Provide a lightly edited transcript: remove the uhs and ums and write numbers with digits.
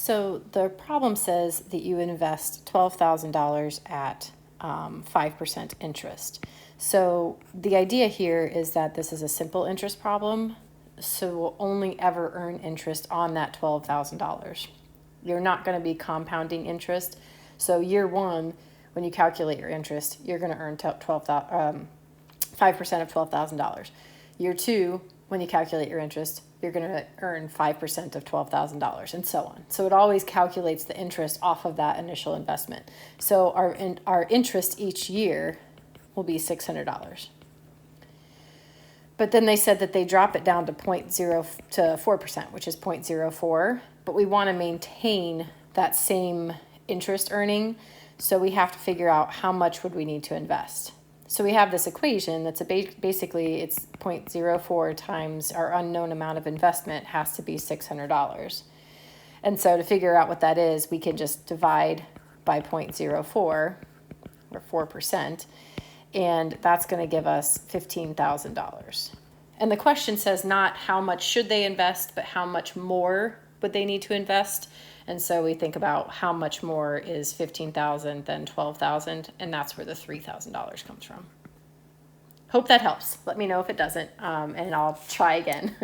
So the problem says that you invest $12,000 at 5% interest. So the idea here is that this is a simple interest problem, so we'll only ever earn interest on that $12,000. You're not going to be compounding interest. So year one, when you calculate your interest, you're going to earn 5% of $12,000. Year two, when you calculate your interest, you're going to earn 5% of $12,000, and so on. So it always calculates the interest off of that initial investment. So our interest each year will be $600. But then they said that they drop it down to 0.0 to 4%, which is 0.04. But we want to maintain that same interest earning, so we have to figure out how much would we need to invest. So we have this equation that's basically it's 0.04 times our unknown amount of investment has to be $600. And so to figure out what that is, we can just divide by 0.04 or 4%, and that's going to give us $15,000. And the question says not how much should they invest, but how much more would they need to invest. And so we think about how much more is $15,000 than $12,000, and that's where the $3,000 comes from. Hope that helps. Let me know if it doesn't, and I'll try again.